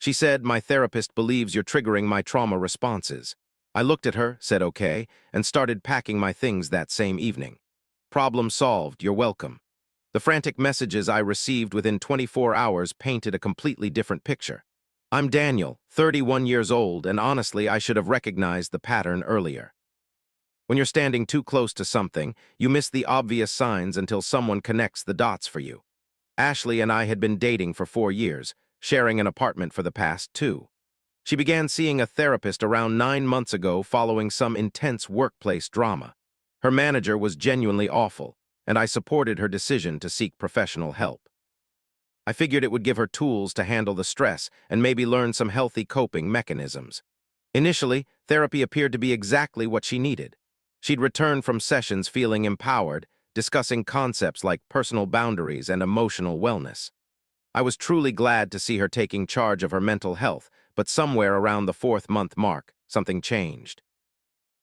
She said, "My therapist believes you're triggering my trauma responses." I looked at her, said okay, and started packing my things that same evening. Problem solved, you're welcome. The frantic messages I received within 24 hours painted a completely different picture. I'm Daniel, 31 years old, and honestly, I should have recognized the pattern earlier. When you're standing too close to something, you miss the obvious signs until someone connects the dots for you. Ashley and I had been dating for 4 years, sharing an apartment for the past 2. She began seeing a therapist around 9 months ago following some intense workplace drama. Her manager was genuinely awful, and I supported her decision to seek professional help. I figured it would give her tools to handle the stress and maybe learn some healthy coping mechanisms. Initially, therapy appeared to be exactly what she needed. She'd returned from sessions feeling empowered, discussing concepts like personal boundaries and emotional wellness. I was truly glad to see her taking charge of her mental health, but somewhere around the 4th-month mark, something changed.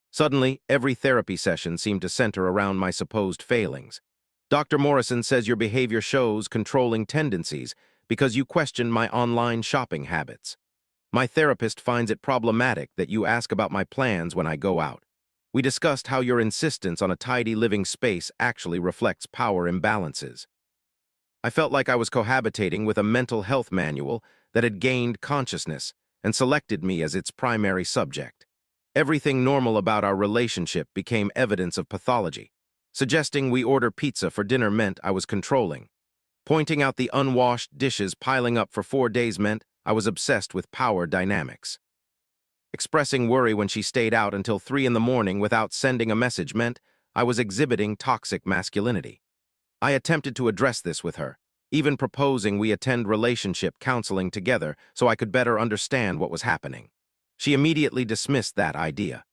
Suddenly, every therapy session seemed to center around my supposed failings. Dr. Morrison says your behavior shows controlling tendencies because you question my online shopping habits. My therapist finds it problematic that you ask about my plans when I go out. We discussed how your insistence on a tidy living space actually reflects power imbalances. I felt like I was cohabitating with a mental health manual that had gained consciousness and selected me as its primary subject. Everything normal about our relationship became evidence of pathology. Suggesting we order pizza for dinner meant I was controlling. Pointing out the unwashed dishes piling up for 4 days meant I was obsessed with power dynamics. Expressing worry when she stayed out until 3 in the morning without sending a message meant I was exhibiting toxic masculinity. I attempted to address this with her, even proposing we attend relationship counseling together so I could better understand what was happening. She immediately dismissed that idea.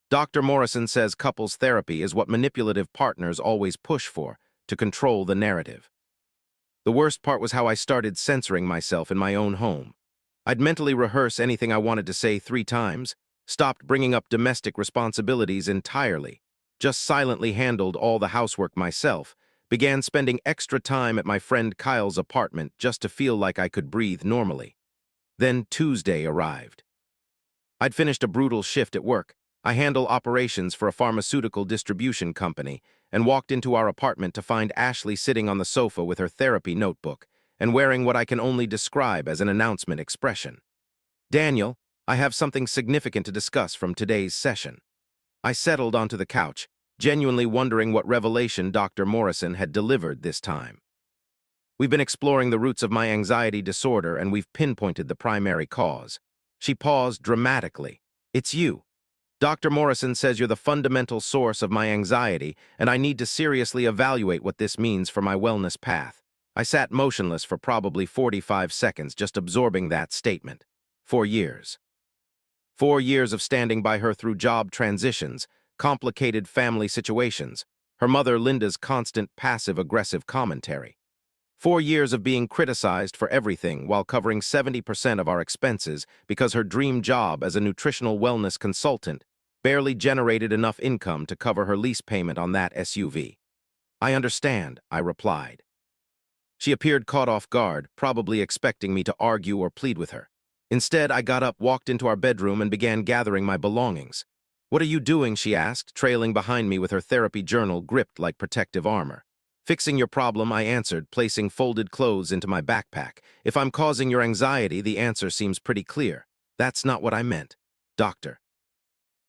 Dr. Morrison says couples therapy is what manipulative partners always push for, to control the narrative. The worst part was how I started censoring myself in my own home. I'd mentally rehearse anything I wanted to say 3 times, stopped bringing up domestic responsibilities entirely, just silently handled all the housework myself, began spending extra time at my friend Kyle's apartment just to feel like I could breathe normally. Then Tuesday arrived. I'd finished a brutal shift at work. I handle operations for a pharmaceutical distribution company and walked into our apartment to find Ashley sitting on the sofa with her therapy notebook and wearing what I can only describe as an announcement expression. "Daniel, I have something significant to discuss from today's session." I settled onto the couch, genuinely wondering what revelation Dr. Morrison had delivered this time. "We've been exploring the roots of my anxiety disorder and we've pinpointed the primary cause." She paused dramatically. "It's you. Dr. Morrison says you're the fundamental source of my anxiety, and I need to seriously evaluate what this means for my wellness path." I sat motionless for probably 45 seconds, just absorbing that statement. 4 years. 4 years of standing by her through job transitions, complicated family situations, her mother Linda's constant passive-aggressive commentary. 4 years of being criticized for everything while covering 70% of our expenses because her dream job as a nutritional wellness consultant barely generated enough income to cover her lease payment on that SUV. "I understand," I replied. She appeared caught off guard, probably expecting me to argue or plead with her. Instead, I got up, walked into our bedroom, and began gathering my belongings. "What are you doing?" she asked, trailing behind me with her therapy journal gripped like protective armor. "Fixing your problem," I answered, placing folded clothes into my backpack. "If I'm causing your anxiety, the answer seems pretty clear." "That's not what I meant, Doctor.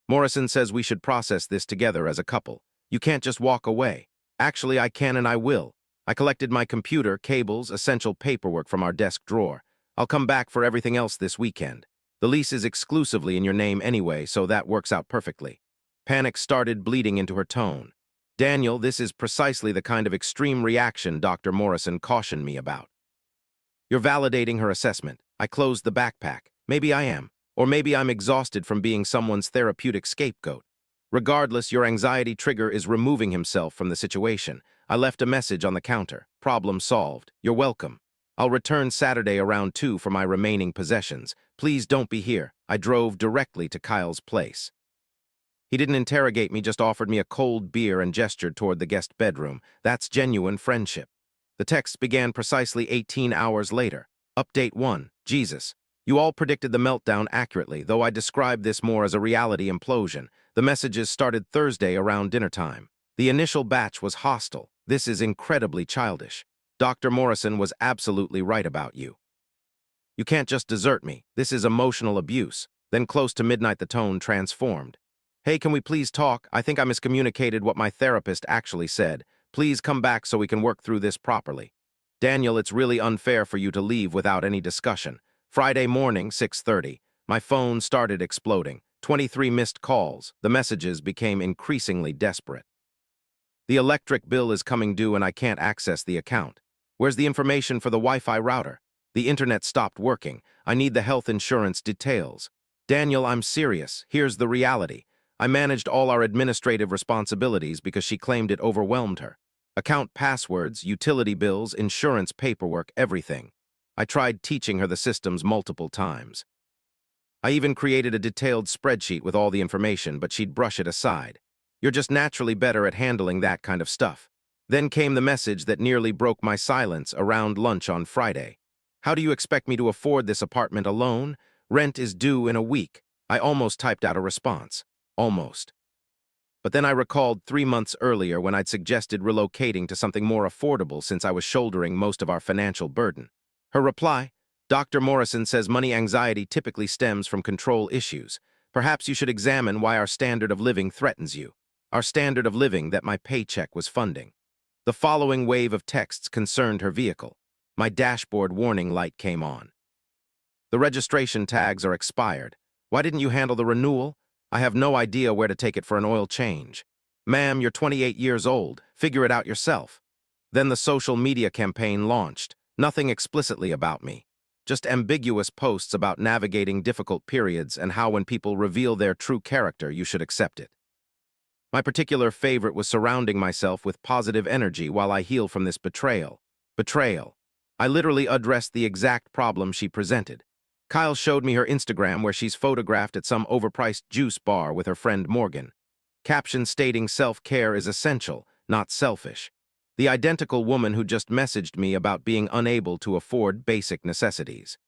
Morrison says we should process this together as a couple. You can't just walk away." "Actually, I can and I will." I collected my computer, cables, essential paperwork from our desk drawer. "I'll come back for everything else this weekend. The lease is exclusively in your name anyway, so that works out perfectly." Panic started bleeding into her tone. "Daniel, this is precisely the kind of extreme reaction Dr. Morrison cautioned me about." "You're validating her assessment." I closed the backpack. "Maybe I am. Or maybe I'm exhausted from being someone's therapeutic scapegoat. Regardless, your anxiety trigger is removing himself from the situation." I left a message on the counter. "Problem solved. You're welcome. I'll return Saturday around 2 for my remaining possessions. Please don't be here." I drove directly to Kyle's place. He didn't interrogate me, just offered me a cold beer and gestured toward the guest bedroom. That's genuine friendship. The text began precisely 18 hours later. "Update 1. Jesus. You all predicted the meltdown accurately, though I described this more as a reality implosion. The messages started Thursday around dinner time. The initial batch was hostile. This is incredibly childish. Dr. Morrison was absolutely right about you. You can't just desert me. This is emotional abuse. Then close to midnight the tone transformed. Hey, can we please talk? I think I miscommunicated what my therapist actually said. Please come back so we can work through this properly. Daniel, it's really unfair for you to leave without any discussion. Friday morning, 6:30. My phone started exploding. 23 missed calls. The messages became increasingly desperate. The electric bill is coming due and I can't access the account. Where's the information for the Wi-Fi router? The internet stopped working. I need the health insurance details. Daniel, I'm serious. Here's the reality. I managed all our administrative responsibilities because she claimed it overwhelmed her. Account passwords, utility bills, insurance paperwork, everything. I tried teaching her the systems multiple times. I even created a detailed spreadsheet with all the information, but she'd brush it aside. You're just naturally better at handling that kind of stuff. Then came the message that nearly broke my silence around lunch on Friday. How do you expect me to afford this apartment alone? Rent is due in a week. I almost typed out a response. Almost. But then I recalled 3 months earlier when I'd suggested relocating to something more affordable since I was shouldering most of our financial burden. Her reply, Dr. Morrison says money anxiety typically stems from control issues. Perhaps you should examine why our standard of living threatens you. Our standard of living that my paycheck was funding. The following wave of texts concerned her vehicle. My dashboard warning light came on. The registration tags are expired. Why didn't you handle the renewal? I have no idea where to take it for an oil change. Ma'am, you're 28 years old. Figure it out yourself. Then the social media campaign launched. Nothing explicitly about me. Just ambiguous posts about navigating difficult periods and how when people reveal their true character, you should accept it. My particular favorite was surrounding myself with positive energy while I heal from this betrayal. Betrayal. I literally addressed the exact problem she presented. Kyle showed me her Instagram where she's photographed at some overpriced juice bar with her friend Morgan. Caption stating self-care is essential, not selfish. The identical woman who just messaged me about being unable to afford basic necessities.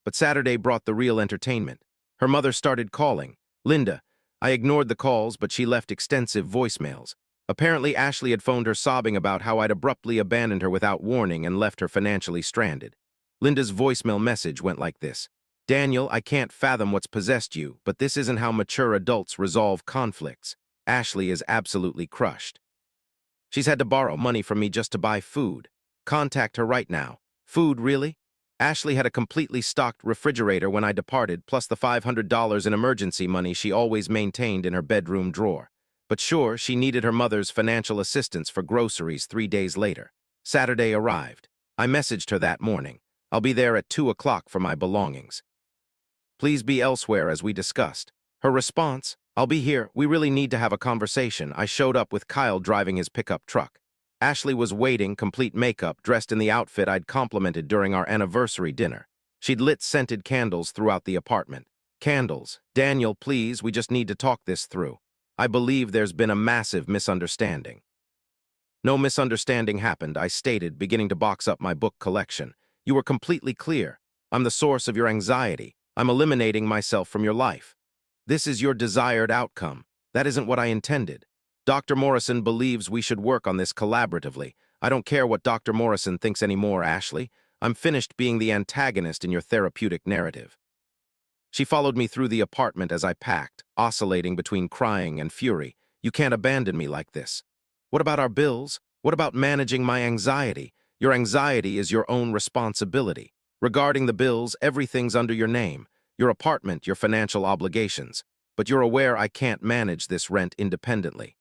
But Saturday brought the real entertainment. Her mother started calling. Linda. I ignored the calls, but she left extensive voicemails. Apparently, Ashley had phoned her sobbing about how I'd abruptly abandoned her without warning and left her financially stranded. Linda's voicemail message went like this. Daniel, I can't fathom what's possessed you, but this isn't how mature adults resolve conflicts. Ashley is absolutely crushed. She's had to borrow money from me just to buy food. Contact her right now. Food, really? Ashley had a completely stocked refrigerator when I departed, plus the $500 in emergency money she always maintained in her bedroom drawer. But sure, she needed her mother's financial assistance for groceries 3 days later. Saturday arrived. I messaged her that morning. I'll be there at 2 o'clock for my belongings. Please be elsewhere as we discussed. Her response, I'll be here. We really need to have a conversation. I showed up with Kyle driving his pickup truck. Ashley was waiting, complete makeup, dressed in the outfit I'd complimented during our anniversary dinner. She'd lit scented candles throughout the apartment. Candles. Daniel, please, we just need to talk this through. I believe there's been a massive misunderstanding. No misunderstanding happened, I stated, beginning to box up my book collection. You were completely clear. I'm the source of your anxiety. I'm eliminating myself from your life. This is your desired outcome. That isn't what I intended. Dr. Morrison believes we should work on this collaboratively. I don't care what Dr. Morrison thinks anymore, Ashley. I'm finished being the antagonist in your therapeutic narrative. She followed me through the apartment as I packed, oscillating between crying and fury. You can't abandon me like this. What about our bills? What about managing my anxiety? Your anxiety is your own responsibility. Regarding the bills, everything's under your name. Your apartment, your financial obligations. But you're aware I can't manage this rent independently.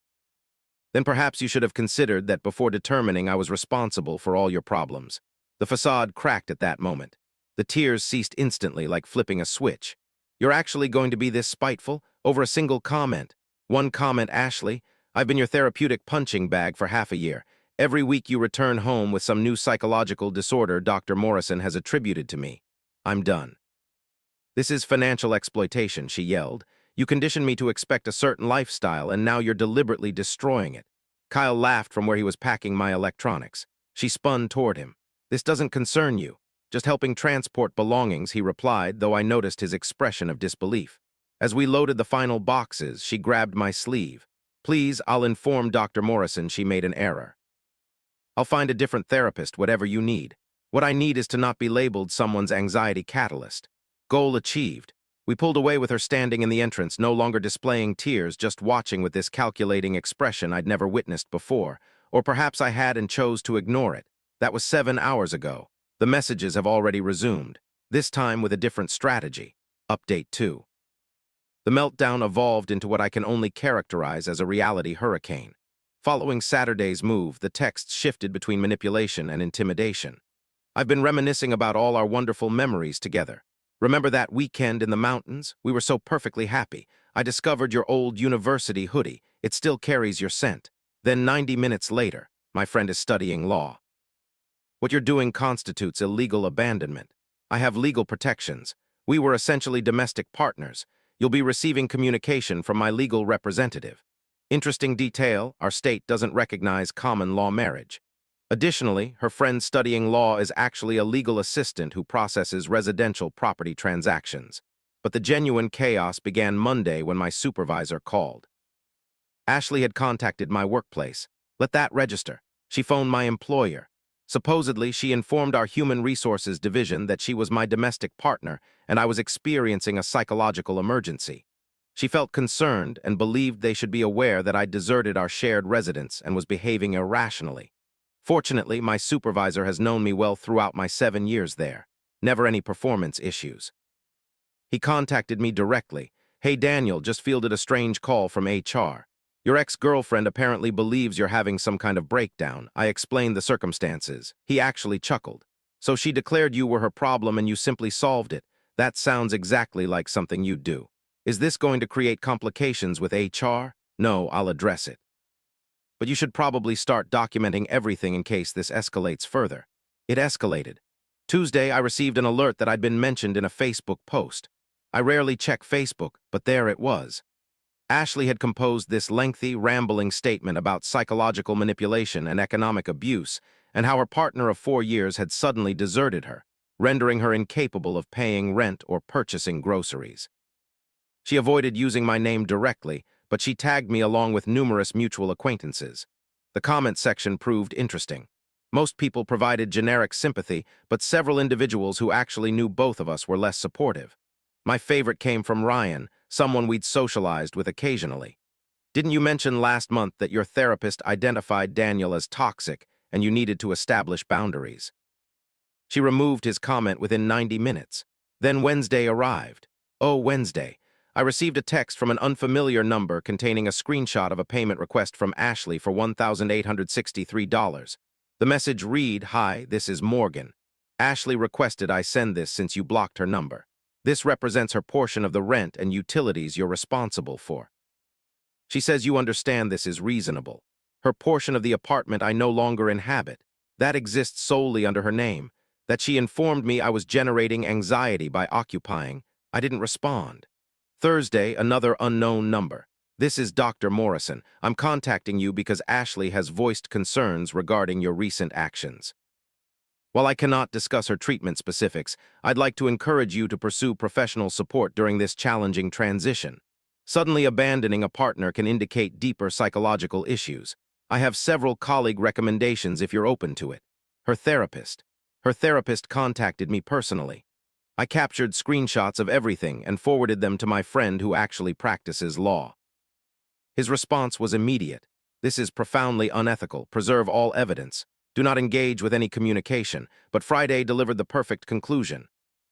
Then perhaps you should have considered that before determining I was responsible for all your problems. The facade cracked at that moment. The tears ceased instantly like flipping a switch. You're actually going to be this spiteful over a single comment. One comment, Ashley. I've been your therapeutic punching bag for half a year. Every week you return home with some new psychological disorder Dr. Morrison has attributed to me. I'm done. This is financial exploitation, she yelled. You conditioned me to expect a certain lifestyle, and now you're deliberately destroying it. Kyle laughed from where he was packing my electronics. She spun toward him. This doesn't concern you. Just helping transport belongings, he replied, though I noticed his expression of disbelief. As we loaded the final boxes, she grabbed my sleeve. Please, I'll inform Dr. Morrison she made an error. I'll find a different therapist, whatever you need. What I need is to not be labeled someone's anxiety catalyst. Goal achieved. We pulled away with her standing in the entrance, no longer displaying tears, just watching with this calculating expression I'd never witnessed before. Or perhaps I had and chose to ignore it. That was 7 hours ago. The messages have already resumed, this time with a different strategy. Update 2. The meltdown evolved into what I can only characterize as a reality hurricane. Following Saturday's move, the texts shifted between manipulation and intimidation. I've been reminiscing about all our wonderful memories together. Remember that weekend in the mountains? We were so perfectly happy. I discovered your old university hoodie. It still carries your scent. Then 90 minutes later, my friend is studying law. What you're doing constitutes illegal abandonment. I have legal protections. We were essentially domestic partners. You'll be receiving communication from my legal representative. Interesting detail, our state doesn't recognize common law marriage. Additionally, her friend studying law is actually a legal assistant who processes residential property transactions. But the genuine chaos began Monday when my supervisor called. Ashley had contacted my workplace. Let that register. She phoned my employer. Supposedly, she informed our Human Resources division that she was my domestic partner and I was experiencing a psychological emergency. She felt concerned and believed they should be aware that I deserted our shared residence and was behaving irrationally. Fortunately, my supervisor has known me well throughout my 7 years there. Never any performance issues. He contacted me directly. Hey Daniel, just fielded a strange call from HR. Your ex-girlfriend apparently believes you're having some kind of breakdown. I explained the circumstances. He actually chuckled. So she declared you were her problem and you simply solved it. That sounds exactly like something you'd do. Is this going to create complications with HR? No, I'll address it. But you should probably start documenting everything in case this escalates further. It escalated. Tuesday, I received an alert that I'd been mentioned in a Facebook post. I rarely check Facebook, but there it was. Ashley had composed this lengthy, rambling statement about psychological manipulation and economic abuse, and how her partner of 4 years had suddenly deserted her, rendering her incapable of paying rent or purchasing groceries. She avoided using my name directly, but she tagged me along with numerous mutual acquaintances. The comment section proved interesting. Most people provided generic sympathy, but several individuals who actually knew both of us were less supportive. My favorite came from Ryan, someone we'd socialized with occasionally. Didn't you mention last month that your therapist identified Daniel as toxic and you needed to establish boundaries? She removed his comment within 90 minutes. Then Wednesday arrived. Oh, Wednesday. I received a text from an unfamiliar number containing a screenshot of a payment request from Ashley for $1,863. The message read, "Hi, this is Morgan. Ashley requested I send this since you blocked her number. This represents her portion of the rent and utilities you're responsible for. She says you understand this is reasonable. Her portion of the apartment I no longer inhabit. That exists solely under her name. That she informed me I was generating anxiety by occupying. I didn't respond. Thursday, another unknown number. This is Dr. Morrison. I'm contacting you because Ashley has voiced concerns regarding your recent actions. While I cannot discuss her treatment specifics, I'd like to encourage you to pursue professional support during this challenging transition. Suddenly abandoning a partner can indicate deeper psychological issues. I have several colleague recommendations if you're open to it. Her therapist. Her therapist contacted me personally. I captured screenshots of everything and forwarded them to my friend who actually practices law. His response was immediate. This is profoundly unethical. Preserve all evidence. Do not engage with any communication, but Friday delivered the perfect conclusion.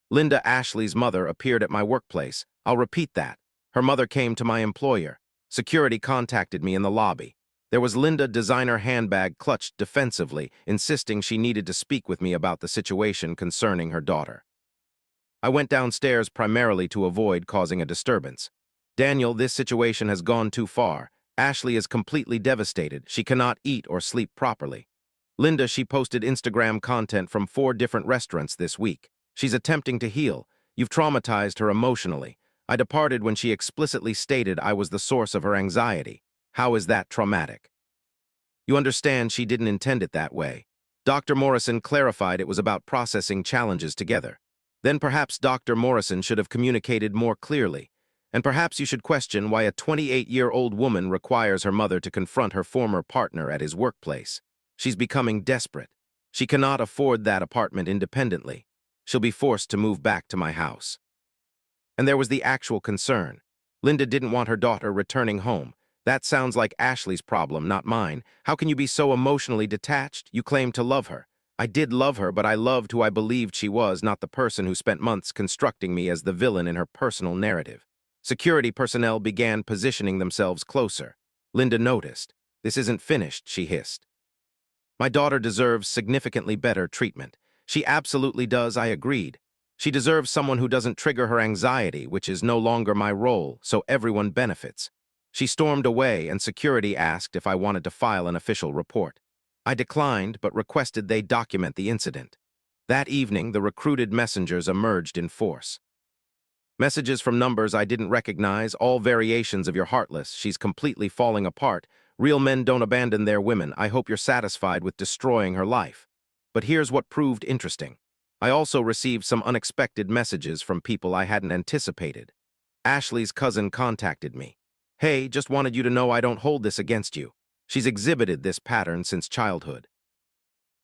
Linda, Ashley's mother, appeared at my workplace. I'll repeat that. Her mother came to my employer. Security contacted me in the lobby. There was Linda, designer handbag clutched defensively, insisting she needed to speak with me about the situation concerning her daughter. I went downstairs primarily to avoid causing a disturbance. Daniel, this situation has gone too far. Ashley is completely devastated. She cannot eat or sleep properly. Linda, she posted Instagram content from 4 different restaurants this week. She's attempting to heal. You've traumatized her emotionally. I departed when she explicitly stated I was the source of her anxiety. How is that traumatic? You understand she didn't intend it that way. Dr. Morrison clarified it was about processing challenges together. Then perhaps Dr. Morrison should have communicated more clearly, and perhaps you should question why a 28-year-old woman requires her mother to confront her former partner at his workplace. She's becoming desperate. She cannot afford that apartment independently. She'll be forced to move back to my house. And there was the actual concern. Linda didn't want her daughter returning home. That sounds like Ashley's problem, not mine. How can you be so emotionally detached? You claim to love her. I did love her, but I loved who I believed she was, not the person who spent months constructing me as the villain in her personal narrative. Security personnel began positioning themselves closer. Linda noticed. "This isn't finished," she hissed. "My daughter deserves significantly better treatment." "She absolutely does," I agreed. "She deserves someone who doesn't trigger her anxiety, which is no longer my role, so everyone benefits." She stormed away, and security asked if I wanted to file an official report. I declined, but requested they document the incident. That evening, the recruited messengers emerged in force. Messages from numbers I didn't recognize, all variations of "you're heartless," "she's completely falling apart," "real men don't abandon their women," "I hope you're satisfied with destroying her life." But here's what proved interesting. I also received some unexpected messages from people I hadn't anticipated. Ashley's cousin contacted me. "Hey, just wanted you to know I don't hold this against you. She's exhibited this pattern since childhood."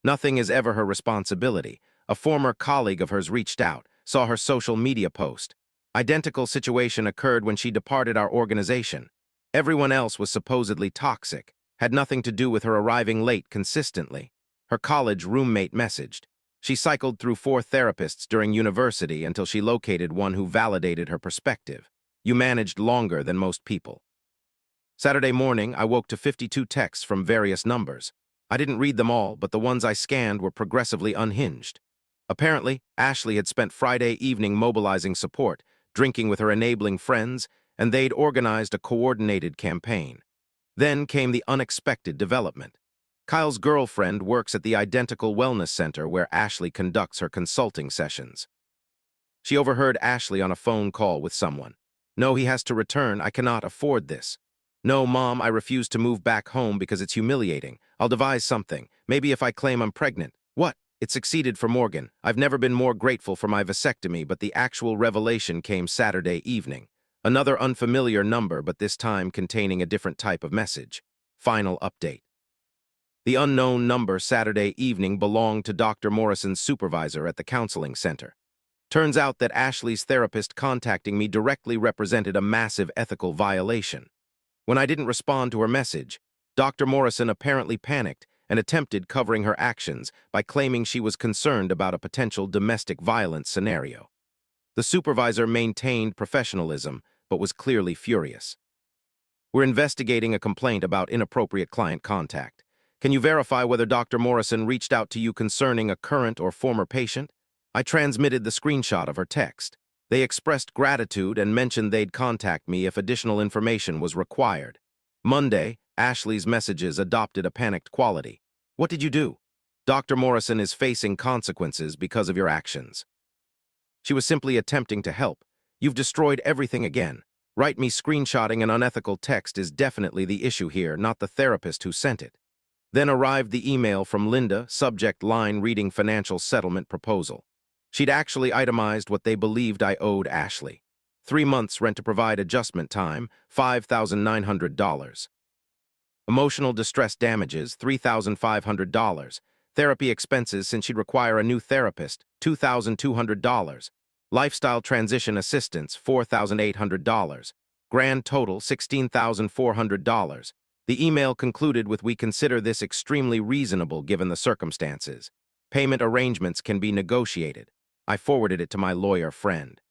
Nothing is ever her responsibility. A former colleague of hers reached out, saw her social media post. Identical situation occurred when she departed our organization. Everyone else was supposedly toxic, had nothing to do with her arriving late consistently. Her college roommate messaged. She cycled through 4 therapists during university until she located one who validated her perspective. "You managed longer than most people." Saturday morning, I woke to 52 texts from various numbers. I didn't read them all, but the ones I scanned were progressively unhinged. Apparently, Ashley had spent Friday evening mobilizing support, drinking with her enabling friends, and they'd organized a coordinated campaign. Then came the unexpected development. Kyle's girlfriend works at the identical wellness center where Ashley conducts her consulting sessions. She overheard Ashley on a phone call with someone. "No, he has to return. I cannot afford this." "No, Mom, I refuse to move back home because it's humiliating. I'll devise something. Maybe if I claim I'm pregnant." "What?" It succeeded for Morgan. I've never been more grateful for my vasectomy, but the actual revelation came Saturday evening. Another unfamiliar number, but this time containing a different type of message. Final update. The unknown number Saturday evening belonged to Dr. Morrison's supervisor at the counseling center. Turns out that Ashley's therapist contacting me directly represented a massive ethical violation. When I didn't respond to her message, Dr. Morrison apparently panicked and attempted covering her actions by claiming she was concerned about a potential domestic violence scenario. The supervisor maintained professionalism, but was clearly furious. "We're investigating a complaint about inappropriate client contact. Can you verify whether Dr. Morrison reached out to you concerning a current or former patient?" I transmitted the screenshot of her text. They expressed gratitude and mentioned they'd contact me if additional information was required. Monday, Ashley's messages adopted a panicked quality. "What did you do?" "Dr. Morrison is facing consequences because of your actions." She was simply attempting to help. "You've destroyed everything again. Write me screenshotting an unethical text is definitely the issue here, not the therapist who sent it." Then arrived the email from Linda, subject line reading financial settlement proposal. She'd actually itemized what they believed I owed Ashley. 3 months rent-to-provide adjustment time, $5,900. Emotional distress damages, $3,500. Therapy expenses since she'd require a new therapist, $2,200. Lifestyle transition assistance, $4,800. Grand total, $16,400. The email concluded with, "We consider this extremely reasonable given the circumstances. Payment arrangements can be negotiated." I forwarded it to my lawyer friend.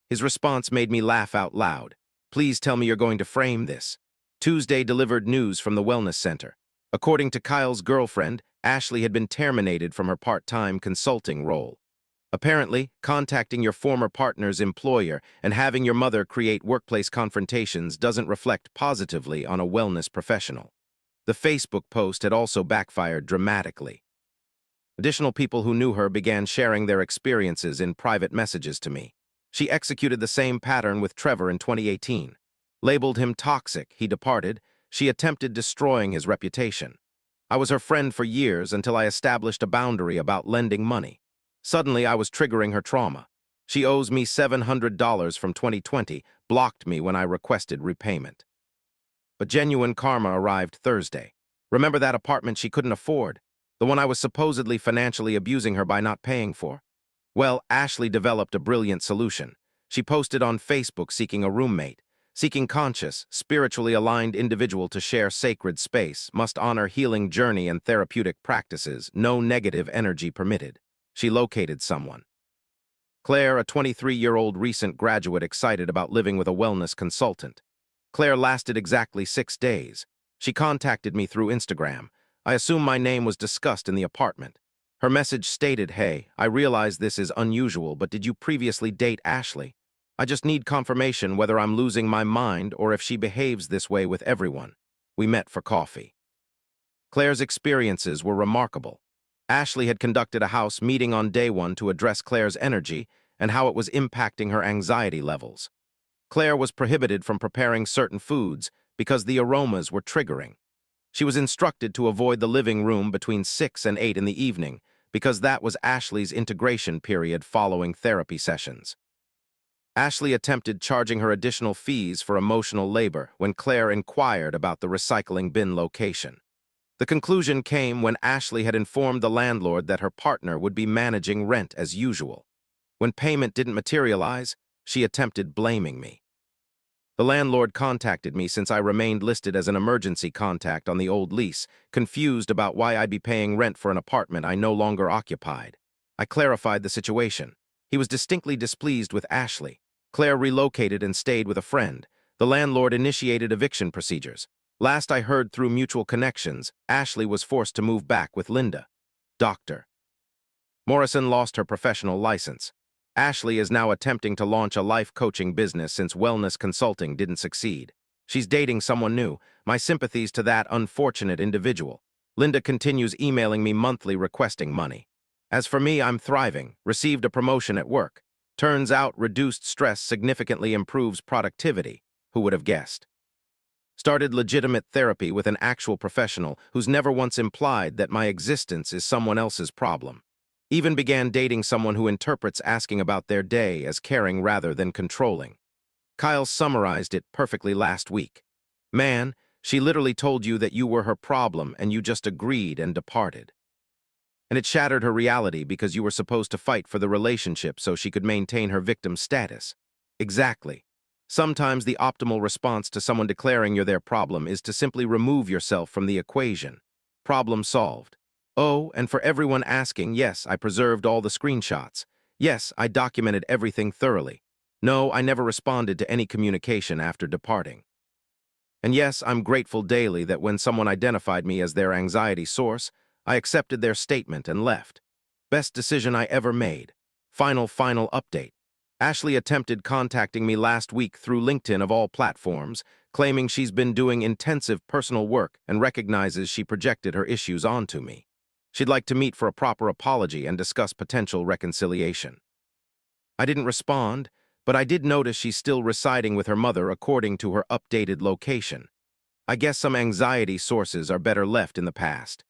His response made me laugh out loud. "Please tell me you're going to frame this." Tuesday delivered news from the wellness center. According to Kyle's girlfriend, Ashley had been terminated from her part-time consulting role. Apparently, contacting your former partner's employer and having your mother create workplace confrontations doesn't reflect positively on a wellness professional. The Facebook post had also backfired dramatically. Additional people who knew her began sharing their experiences in private messages to me. She executed the same pattern with Trevor in 2018. Labeled him toxic, he departed. She attempted destroying his reputation. I was her friend for years until I established a boundary about lending money. Suddenly, I was triggering her trauma. She owes me $700 from 2020, blocked me when I requested repayment. But genuine karma arrived Thursday. Remember that apartment she couldn't afford? The one I was supposedly financially abusing her by not paying for? Well, Ashley developed a brilliant solution. She posted on Facebook seeking a roommate. Seeking conscious, spiritually aligned individual to share sacred space, must honor healing journey and therapeutic practices, no negative energy permitted. She located someone. Claire, a 23-year-old recent graduate excited about living with a wellness consultant. Claire lasted exactly 6 days. She contacted me through Instagram. I assume my name was discussed in the apartment. Her message stated, "Hey, I realize this is unusual, but did you previously date Ashley? I just need confirmation whether I'm losing my mind or if she behaves this way with everyone." We met for coffee. Claire's experiences were remarkable. Ashley had conducted a house meeting on day one to address Claire's energy and how it was impacting her anxiety levels. Claire was prohibited from preparing certain foods because the aromas were triggering. She was instructed to avoid the living room between 6 and 8 in the evening because that was Ashley's integration period following therapy sessions. Ashley attempted charging her additional fees for emotional labor when Claire inquired about the recycling bin location. The conclusion came when Ashley had informed the landlord that her partner would be managing rent as usual. When payment didn't materialize, she attempted blaming me. The landlord contacted me since I remained listed as an emergency contact on the old lease, confused about why I'd be paying rent for an apartment I no longer occupied. I clarified the situation. He was distinctly displeased with Ashley. Claire relocated and stayed with a friend. The landlord initiated eviction procedures. Last I heard through mutual connections, Ashley was forced to move back with Linda. Dr. Morrison lost her professional license. Ashley is now attempting to launch a life coaching business since wellness consulting didn't succeed. She's dating someone new. My sympathies to that unfortunate individual. Linda continues emailing me monthly requesting money. As for me, I'm thriving, received a promotion at work. Turns out reduced stress significantly improves productivity. Who would have guessed? Started legitimate therapy with an actual professional who's never once implied that my existence is someone else's problem. Even began dating someone who interprets asking about their day as caring rather than controlling. Kyle summarized it perfectly last week. "Man, she literally told you that you were her problem and you just agreed and departed. And it shattered her reality because you were supposed to fight for the relationship so she could maintain her victim status." Exactly. Sometimes the optimal response to someone declaring you're their problem is to simply remove yourself from the equation. Problem solved. Oh, and for everyone asking, yes, I preserved all the screenshots. Yes, I documented everything thoroughly. No, I never responded to any communication after departing. And yes, I'm grateful daily that when someone identified me as their anxiety source, I accepted their statement and left. Best decision I ever made. Final update. Ashley attempted contacting me last week through LinkedIn of all platforms, claiming she's been doing intensive personal work and recognizes she projected her issues onto me. She'd like to meet for a proper apology and discuss potential reconciliation. I didn't respond, but I did notice she's still residing with her mother according to her updated location. I guess some anxiety sources are better left in the past.